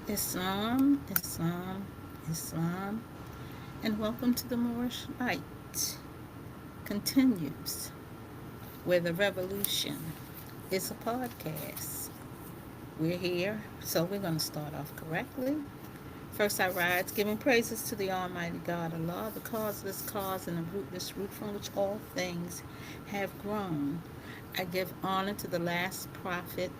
Islam, Islam, Islam, and welcome to the Moorish Light continues, where the revolution is a podcast. We're here, so we're going to start off correctly. First, I rise, giving praises to the Almighty God, Allah, the causeless cause and the rootless root from which all things have grown. I give honor to the last prophet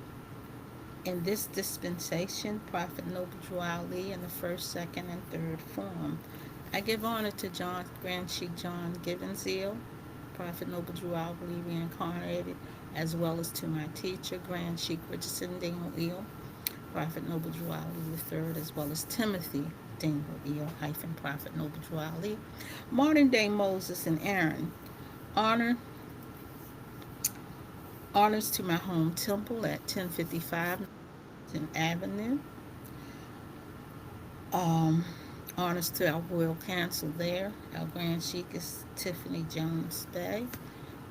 in this dispensation, Prophet Noble Drew Ali in the first, second, and third form. I give honor to John Grand Sheikh John Gibbons Eel, Prophet Noble Drew Ali reincarnated, as well as to my teacher, Grand Sheikh Richardson Dingle Eel, Prophet Noble Drew Ali III, as well as Timothy Dingle Eel, hyphen Prophet Noble Drew Ali, modern day Moses and Aaron. Honor Honors to my home temple at 1055 Avenue. Um, Honors to our Royal Council there. Our Grand Sheik is Tiffany Jones Bay.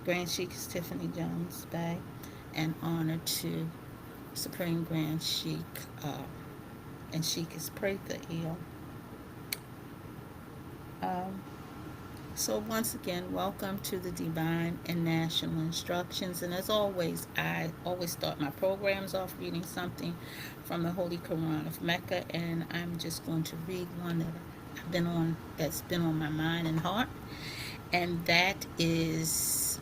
Grand Sheik is Tiffany Jones Bay. And honor to Supreme Grand Sheik, uh, and Sheik is Pratha Il. Um, so, once again, welcome to the Divine and National Instructions. And as always, I always start my programs off reading something from the Holy Quran of Mecca. And I'm just going to read one that's been on my mind and heart. And that is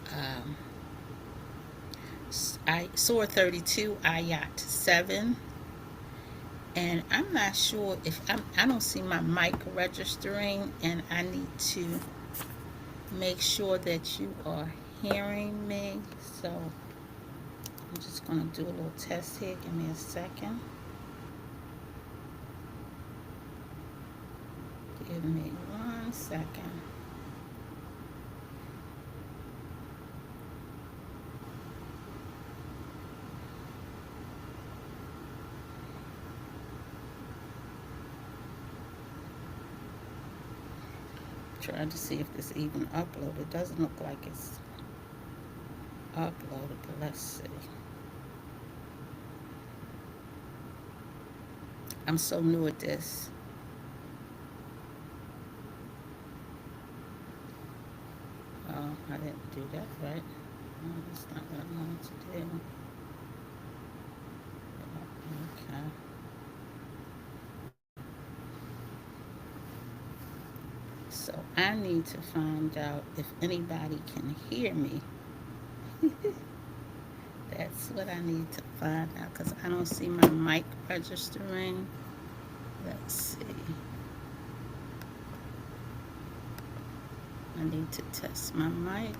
Surah 32, Ayat 7. And I'm not sure if I don't see my mic registering, and I need to make sure that you are hearing me. So I'm just going to do a little test here. Give me a second. Give me 1 second. Trying to see if this even uploaded. It doesn't look like it's uploaded, but let's see. I'm so new at this. Oh, I didn't do that right. No, that's not what I wanted to do. Okay. So I need to find out if anybody can hear me. That's what I need to find out because I don't see my mic registering. Let's see. I need to test my mic.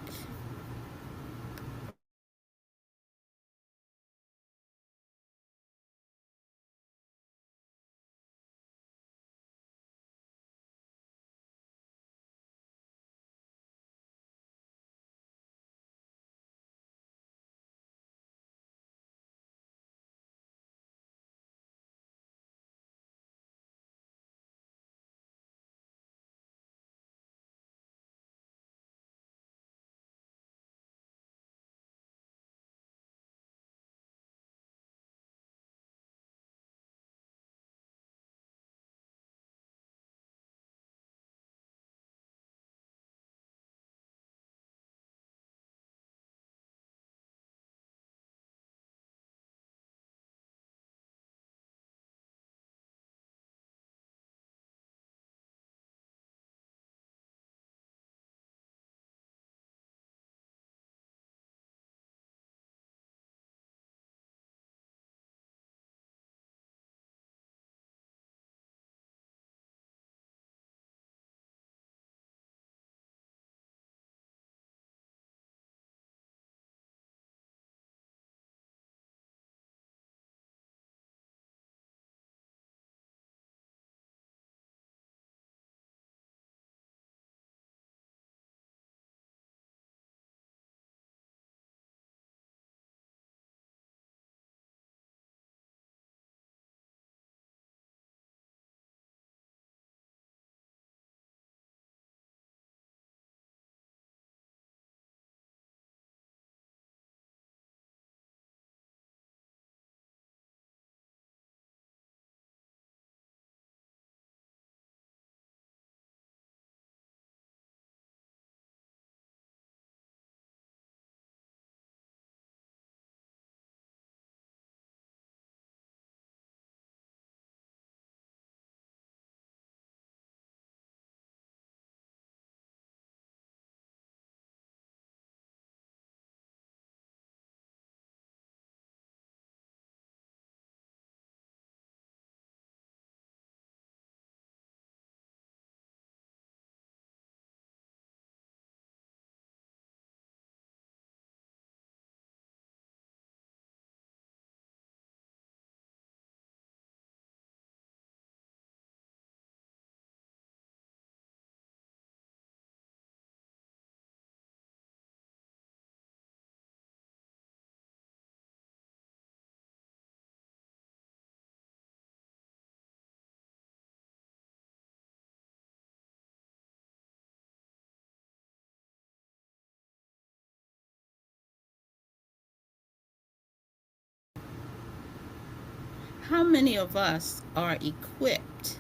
how many of us are equipped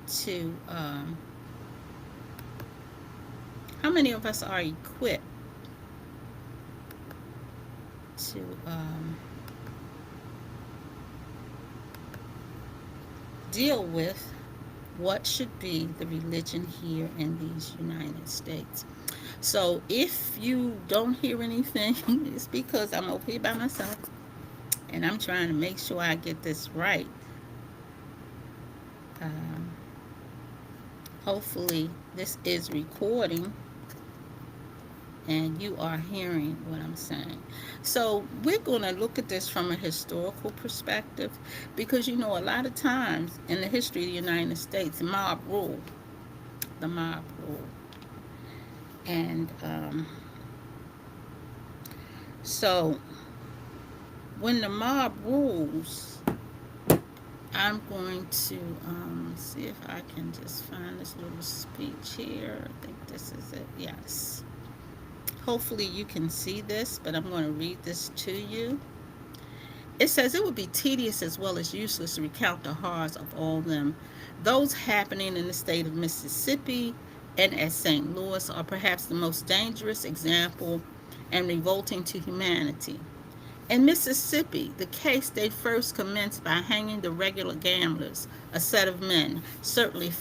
to, how many of us are equipped to deal with what should be the religion here in these United States? So if you don't hear anything, it's because I'm over here by myself and I'm trying to make sure I get this right. Um, Hopefully, this is recording and you are hearing what I'm saying. So, we're going to look at this from a historical perspective because you know, a lot of times in the history of the United States, mob rule, the mob rule. And so, when the mob rules, I'm going to see if I can just find this little speech here. I think this is it. Yes. Hopefully you can see this, but I'm going to read this to you. It says it would be tedious as well as useless to recount the horrors of all them. Those happening in the state of Mississippi and at St. Louis are perhaps the most dangerous example and revolting to humanity. In Mississippi, the case they first commenced by hanging the regular gamblers, a set of men, certainly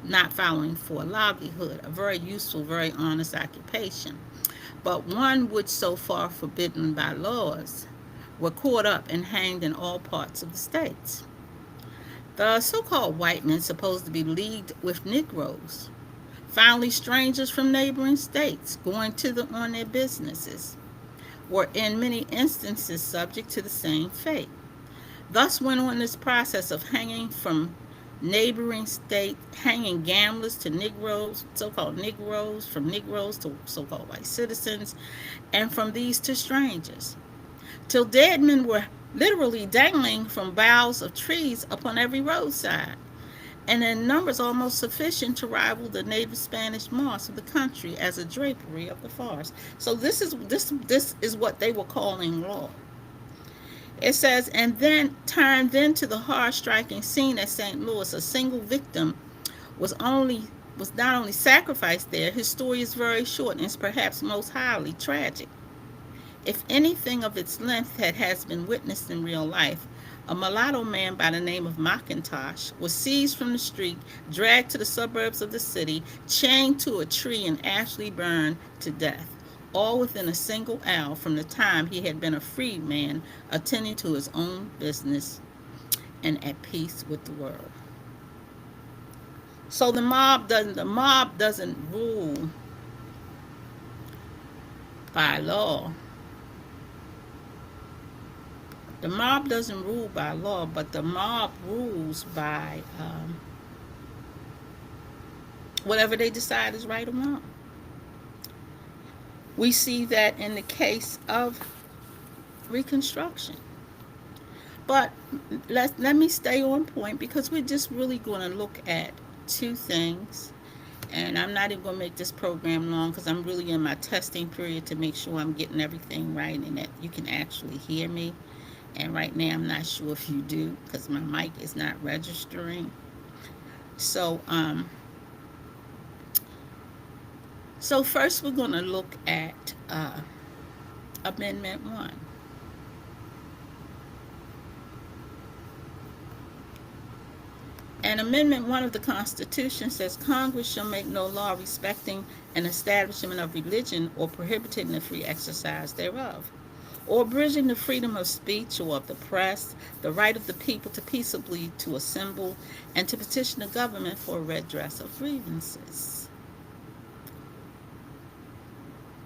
not following for a livelihood, a very useful, very honest occupation, but one which so far forbidden by laws, were caught up and hanged in all parts of the states. The so-called white men supposed to be leagued with Negroes, finally strangers from neighboring states, going to them on their businesses, were in many instances subject to the same fate. Thus went on this process of hanging from neighboring states, hanging gamblers to Negroes, so-called Negroes, from Negroes to so-called white citizens, and from these to strangers, till dead men were literally dangling from boughs of trees upon every roadside, and in numbers almost sufficient to rival the native Spanish moss of the country as a drapery of the forest. So this is what they were calling law. It says, and then turn to the hard striking scene at St. Louis. A single victim was only was not only sacrificed there. His story is very short and is perhaps most highly tragic. If anything of its length has been witnessed in real life, a mulatto man by the name of McIntosh was seized from the street, dragged to the suburbs of the city, chained to a tree, and actually burned to death, all within a single hour from the time he had been a freed man, attending to his own business and at peace with the world. So the mob doesn't rule by law. The mob doesn't rule by law, but the mob rules by whatever they decide is right or wrong. We see that in the case of Reconstruction. But let me stay on point because we're just really going to look at two things. And I'm not even going to make this program long because I'm really in my testing period to make sure I'm getting everything right and that you can actually hear me. And right now I'm not sure if you do because my mic is not registering. So first we're going to look at Amendment 1. And Amendment 1 of the Constitution says Congress shall make no law respecting an establishment of religion or prohibiting the free exercise thereof, or abridging the freedom of speech or of the press, the right of the people to peaceably to assemble and to petition the government for redress of grievances.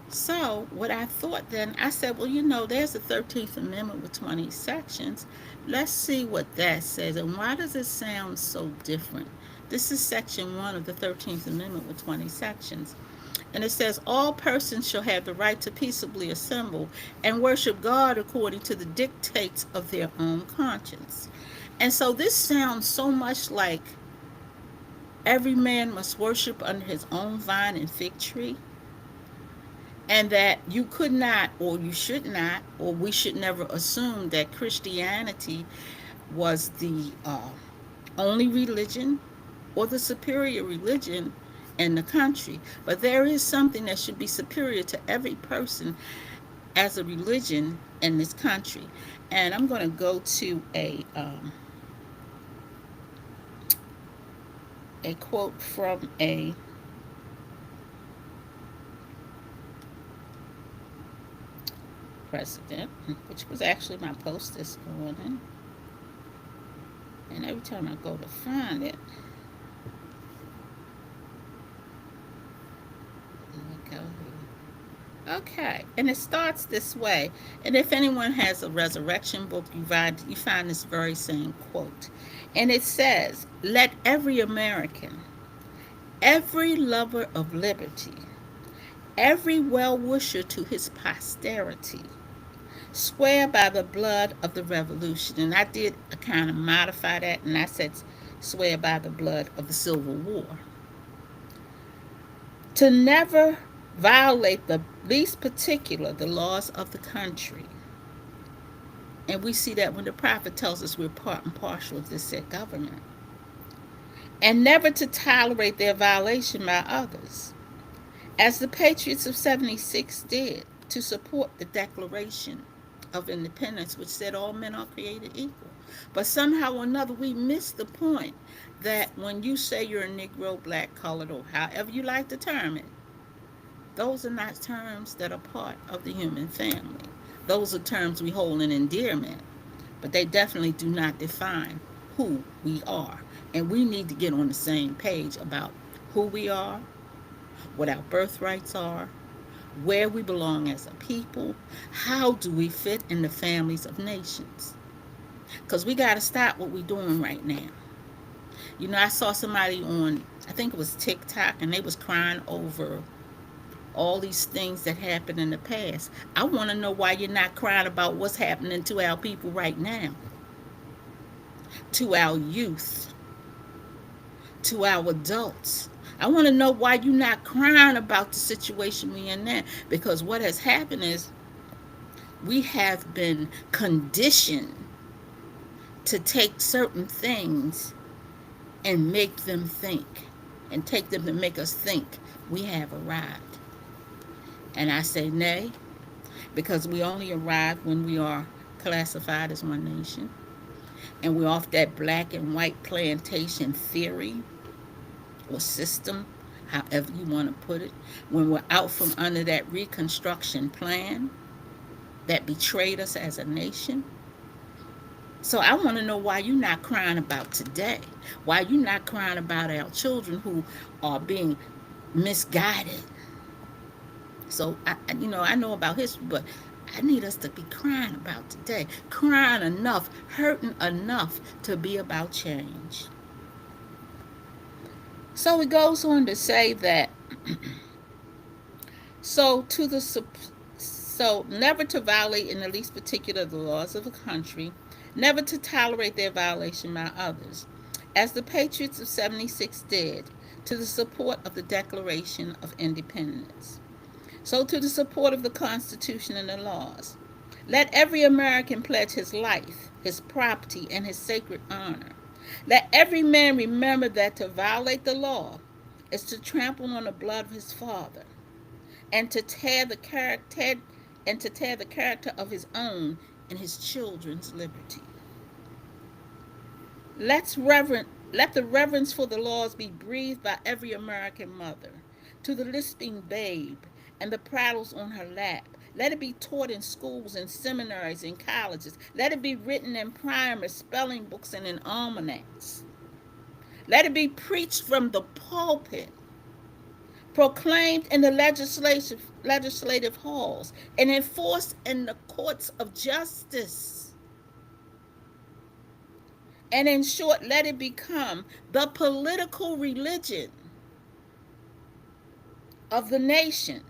So what I thought then, I said, well, there's the 13th Amendment with 20 sections. Let's see what that says. And why does it sound so different? This is Section 1 of the 13th Amendment with 20 sections. And it says, all persons shall have the right to peaceably assemble and worship God according to the dictates of their own conscience. And so this sounds so much like every man must worship under his own vine and fig tree. and that you could not, or you should not, or we should never assume that Christianity was the only religion or the superior religion in the country. But there is something that should be superior to every person as a religion in this country. And I'm going to go to a quote from a president, which was actually my post this morning. And every time I go to find it, let me go here. Okay, and it starts this way. And if anyone has a resurrection book, you find this very same quote. And it says, "Let every American, every lover of liberty, every well wisher to his posterity, swear by the blood of the revolution." And I did kind of modify that, and I said, "Swear by the blood of the Civil War, to never violate the least particular the laws of the country." And we see that when the prophet tells us we're part and partial of this said government. "And never to tolerate their violation by others, as the patriots of 76 did, to support the Declaration of Independence, which said all men are created equal." But somehow or another, we miss the point that when you say you're a Negro, black, colored, or however you like to term it, those are not terms that are part of the human family. Those are terms we hold in endearment, but they definitely do not define who we are. And we need to get on the same page about who we are, what our birthrights are, where we belong as a people, how do we fit in the families of nations. Because we got to stop what we're doing right now. You know, I saw somebody on, I think it was TikTok, and they was crying over all these things that happened in the past. I want to know why you're not crying about what's happening to our people right now, to our youth, to our adults. I want to know why you're not crying about the situation we're in now. Because what has happened is we have been conditioned to take certain things and make them think, and take them to make us think we have arrived. And I say nay, because we only arrive when we are classified as one nation, and we're off that black and white plantation theory or system, however you want to put it, when we're out from under that Reconstruction plan that betrayed us as a nation. So I want to know why you're not crying about today, why you're not crying about our children who are being misguided. So I know about history, but I need us to be crying about today, crying enough, hurting enough to be about change. So it goes on to say that so to the so never to violate in the least particular the laws of the country, never to tolerate their violation by others, as the patriots of 76 did, to the support of the Declaration of Independence. So to the support of the Constitution and the laws. Let every American pledge his life, his property, and his sacred honor. Let every man remember that to violate the law is to trample on the blood of his father, and to tear the character of his own and his children's liberty. Let the reverence for the laws be breathed by every American mother, to the lisping babe and the prattles on her lap. Let it be taught in schools and seminaries and colleges. Let it be written in primers, spelling books, and in almanacs. Let it be preached from the pulpit, proclaimed in the legislative halls, and enforced in the courts of justice. And in short, let it become the political religion of the nation.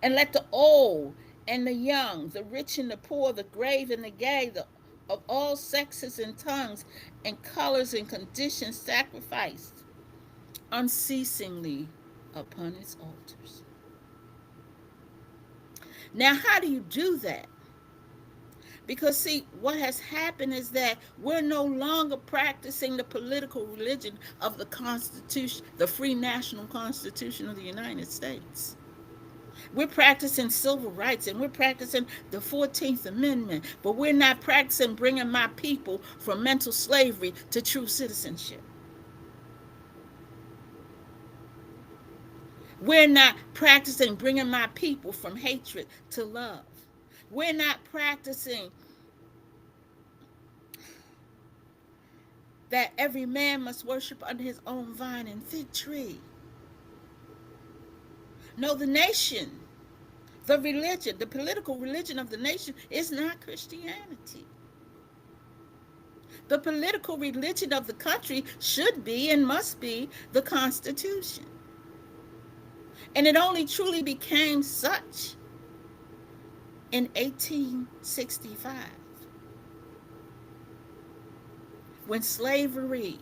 And let the old and the young, the rich and the poor, the grave and the gay, of all sexes and tongues and colors and conditions sacrificed unceasingly upon its altars. Now, how do you do that? Because, see, what has happened is that we're no longer practicing the political religion of the Constitution, the free national Constitution of the United States. We're practicing civil rights and we're practicing the 14th Amendment, but we're not practicing bringing my people from mental slavery to true citizenship. We're not practicing bringing my people from hatred to love. We're not practicing that every man must worship under his own vine and fig tree. No, the nation, the religion, the political religion of the nation is not Christianity. The political religion of the country should be and must be the Constitution. And it only truly became such in 1865 when slavery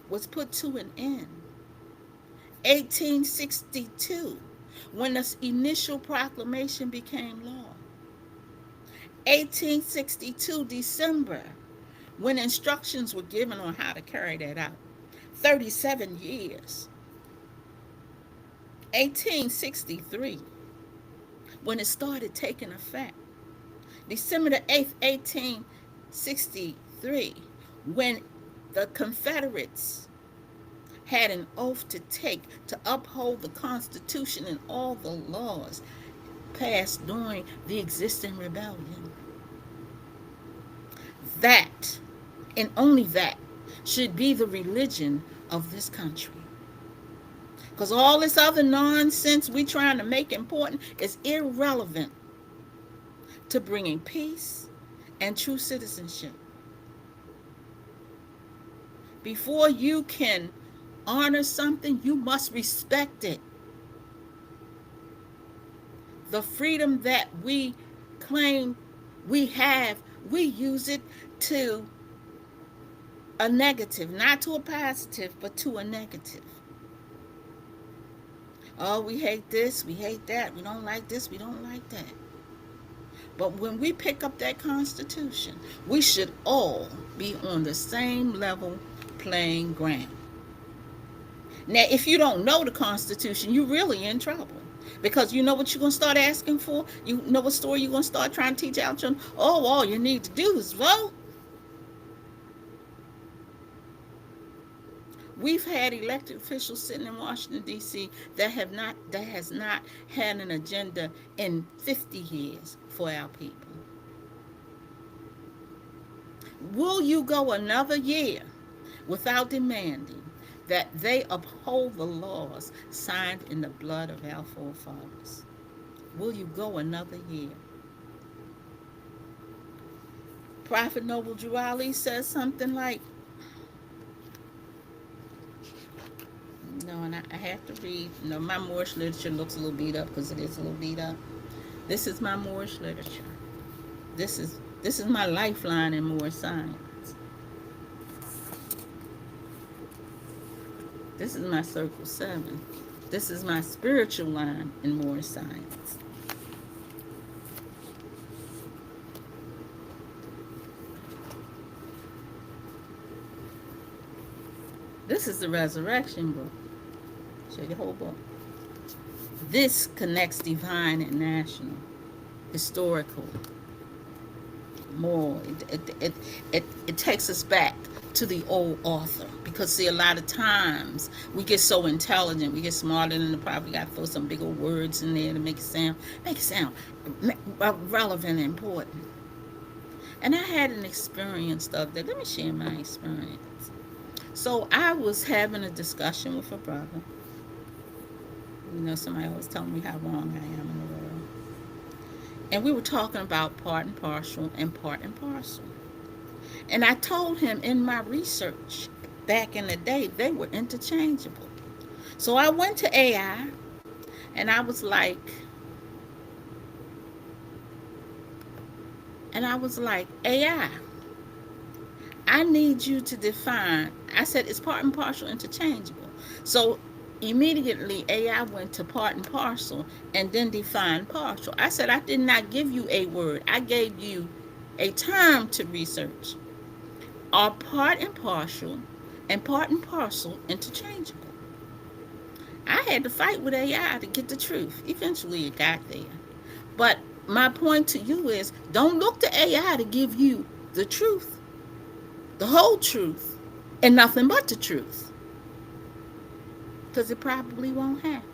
was put to an end. 1862 when the initial proclamation became law. 1862 December when instructions were given on how to carry that out. 37 years. 1863 when it started taking effect. December the 8th, 1863 when the Confederates had an oath to take to uphold the Constitution and all the laws passed during the existing rebellion. That, and only that, should be the religion of this country. Because all this other nonsense we trying to make important is irrelevant to bringing peace and true citizenship. Before you can honor something, you must respect it. The freedom that we claim we have, we use it to a negative, not to a positive, but to a negative. Oh, we hate this, we hate that, we don't like this, we don't like that. But when we pick up that Constitution, we should all be on the same level playing ground. Now, if you don't know the Constitution, you're really in trouble. Because you know what you're going to start asking for? You know what story you're going to start trying to teach out children? Oh, all you need to do is vote. We've had elected officials sitting in Washington, D.C. that has not had an agenda in 50 years for our people. Will you go another year without demanding that they uphold the laws signed in the blood of our forefathers? Will you go another year? Prophet Noble Drew Ali says something like, no, and I have to read, my Moorish literature looks a little beat up because it is a little beat up. This is my Moorish literature. This is my lifeline in Moorish science. This is my Circle 7. This is my spiritual line in Moorish science. This is the Resurrection book. Show you the whole book. This connects divine and national, historical, moral. It takes us back to the old author. Because, see, a lot of times we get so intelligent, we get smarter than the prophet. We got to throw some big old words in there to make it sound relevant and important. And I had an experience the other day. Let me share my experience. So I was having a discussion with a brother. Somebody always telling me how wrong I am in the world. And we were talking about part and parcel and part and parcel. And I told him in my research back in the day, they were interchangeable. So I went to AI and I was like, AI, I need you to define. I said, it's part and parcel interchangeable. So Immediately, AI went to part and parcel and then defined partial. I said, I did not give you a word. I gave you a term to research. Are part and part and parcel interchangeable? I had to fight with AI to get the truth. Eventually, it got there. But my point to you is don't look to AI to give you the truth, the whole truth, and nothing but the truth, because it probably won't happen.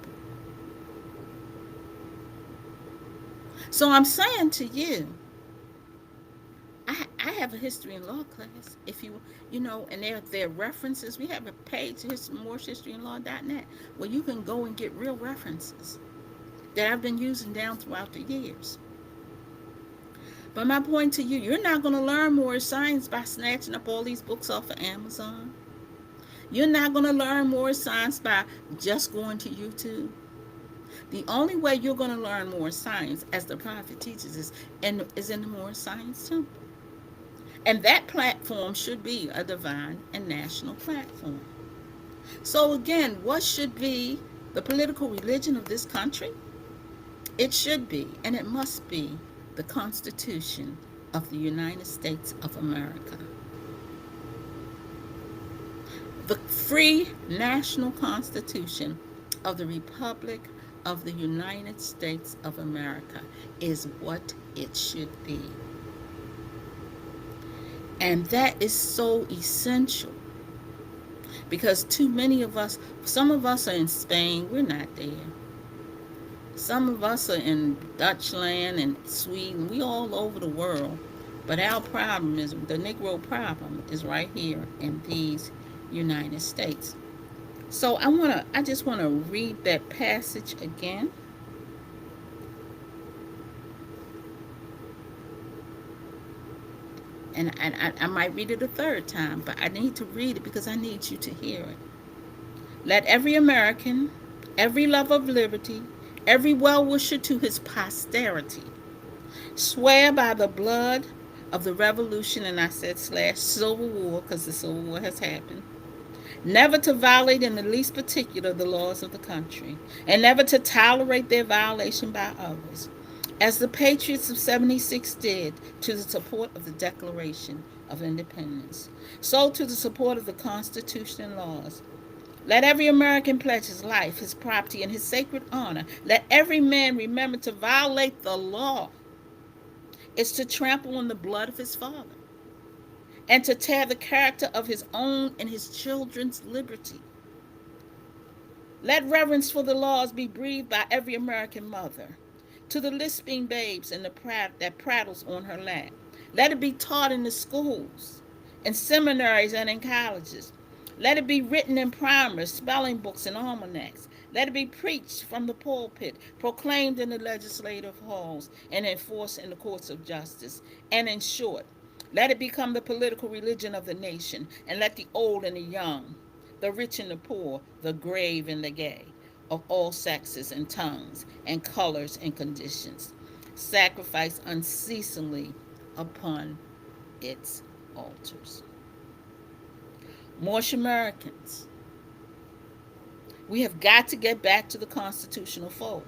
So I'm saying to you, I have a history and law class. If and there are references. We have a page, morsehistoryandlaw.net, where you can go and get real references that I've been using down throughout the years. But my point to you, you're not going to learn more science by snatching up all these books off of Amazon. You're not going to learn more science by just going to YouTube. The only way you're going to learn more science, as the prophet teaches, is in the More Science Temple. And that platform should be a divine and national platform. So, again, what should be the political religion of this country? It should be, and it must be, the Constitution of the United States of America. The free national Constitution of the Republic of the United States of America is what it should be. And that is so essential because too many of us, some of us are in Spain, we're not there. Some of us are in Dutchland and Sweden, we all over the world. But our problem is, the Negro problem is right here in these United States. So I just want to read that passage again. And I might read it a third time, but I need to read it because I need you to hear it. Let every American, every lover of liberty, every well-wisher to his posterity, swear by the blood of the revolution, and I said / Civil War because the Civil War has happened, never to violate in the least particular the laws of the country, and never to tolerate their violation by others, as the patriots of '76 did to the support of the Declaration of Independence, so to the support of the Constitution and laws. Let every American pledge his life, his property, and his sacred honor. Let every man remember to violate the law is to trample on the blood of his father and to tear the character of his own and his children's liberty. Let reverence for the laws be breathed by every American mother to the lisping babes in that prattles on her lap. Let it be taught in the schools, in seminaries, and in colleges. Let it be written in primers, spelling books, and almanacs. Let it be preached from the pulpit, proclaimed in the legislative halls, and enforced in the courts of justice. And in short, let it become the political religion of the nation, and let the old and the young, the rich and the poor, the grave and the gay, of all sexes and tongues and colors and conditions, sacrifice unceasingly upon its altars. Moorish Americans, we have got to get back to the constitutional fold.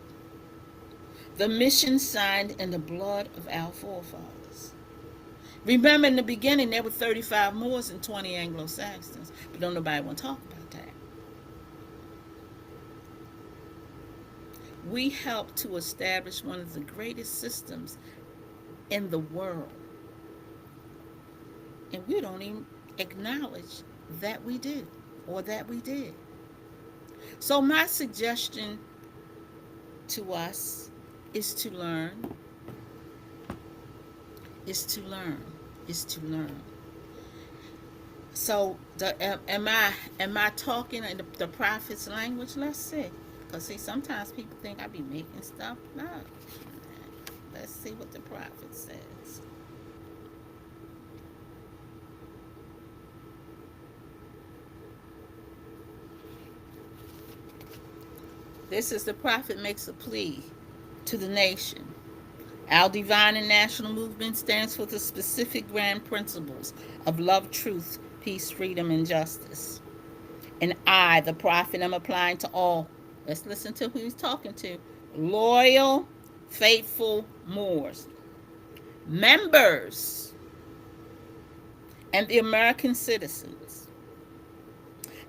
The mission signed in the blood of our forefathers. Remember, in the beginning, there were 35 Moors and 20 Anglo-Saxons, but don't nobody want to talk about that. We helped to establish one of the greatest systems in the world. And we don't even acknowledge that we do or that we did. So my suggestion to us is to learn, is to learn, is to learn. So am I talking in the prophet's language? Let's see. Because see, sometimes people think I be making stuff up. Let's see what the prophet says. This is the prophet makes a plea to the nation. Our divine and national movement stands for the specific grand principles of love, truth, peace, freedom, and justice. And I, the prophet, am applying to all. Let's listen to who he's talking to. Loyal, faithful Moors, members, and the American citizens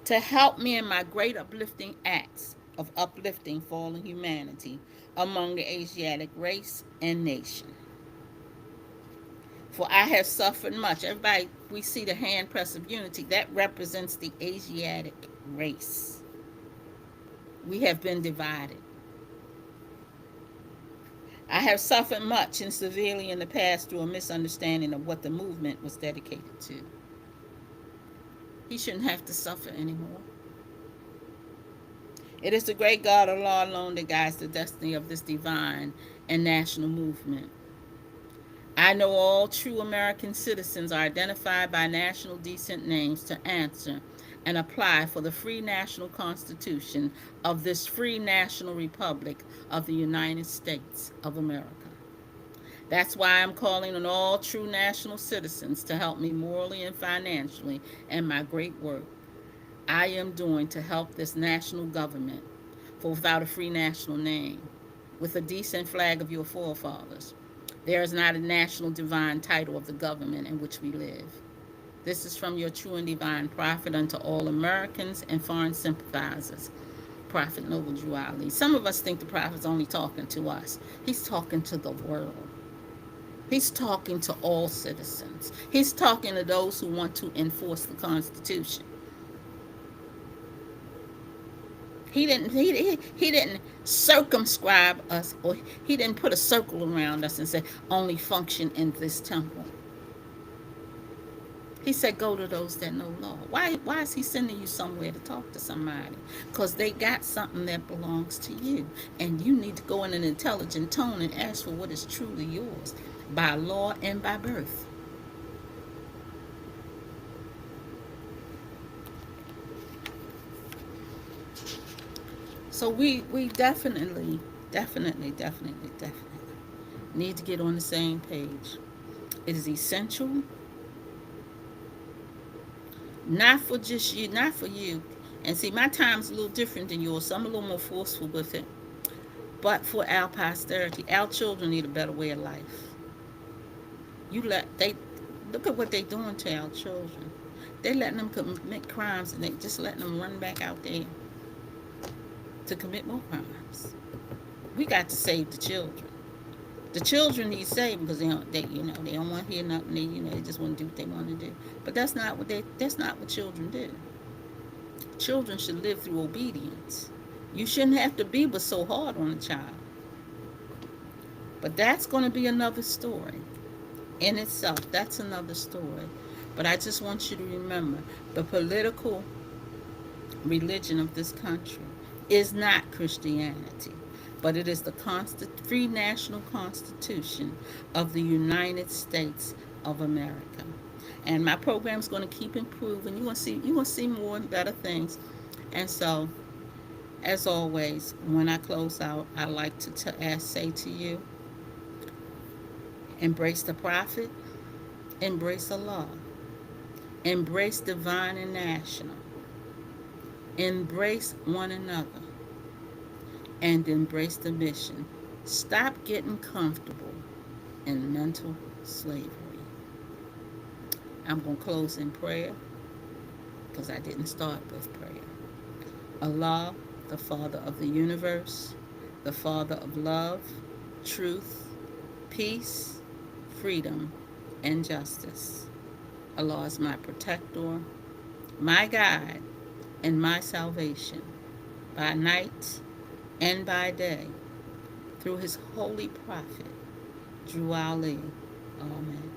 to help me in my great uplifting acts of uplifting fallen humanity among the Asiatic race and nation. For I have suffered much. Everybody, we see the hand press of unity. That represents the Asiatic race. We have been divided. I have suffered much and severely in the past through a misunderstanding of what the movement was dedicated to. He shouldn't have to suffer anymore. It is the great God Allah alone that guides the destiny of this divine and national movement. I know all true American citizens are identified by national decent names to answer and apply for the free national constitution of this free national republic of the United States of America. That's why I'm calling on all true national citizens to help me morally and financially in my great work I am doing to help this national government. For without a free national name, with a decent flag of your forefathers, there is not a national divine title of the government in which we live. This is from your true and divine prophet unto all Americans and foreign sympathizers, Prophet Noble Drew Ali. Some of us think the prophet's only talking to us. He's talking to the world. He's talking to all citizens. He's talking to those who want to enforce the Constitution. He didn't circumscribe us, or he didn't put a circle around us and say only function in this temple. He said go to those that know law. Why is he sending you somewhere to talk to somebody? Because they got something that belongs to you, and you need to go in an intelligent tone and ask for what is truly yours by law and by birth. So we definitely need to get on the same page. It is essential, not for just you, not for you. And see, my time's a little different than yours, so I'm a little more forceful with it. But for our posterity, our children need a better way of life. They look at what they're doing to our children. They're letting them commit crimes, and they just letting them run back out there to commit more crimes. We got to save the children. The children need saving because they don't want to hear nothing. They just want to do what they want to do. But that's not what children do. Children should live through obedience. You shouldn't have to be but so hard on a child. But that's going to be another story in itself. That's another story. But I just want you to remember the political religion of this country is not Christianity, but it is the free national constitution of the United States of America. And my program is going to keep improving. You're going to see more and better things. And so, as always, when I close out, I like to say to you, embrace the prophet, embrace Allah, embrace divine and national, embrace one another, and embrace the mission. Stop getting comfortable in mental slavery. I'm going to close in prayer because I didn't start with prayer. Allah, the Father of the universe, the Father of love, truth, peace, freedom, and justice. Allah is my protector, my guide, and my salvation by night and by day through his holy prophet, Drew Ali. Amen.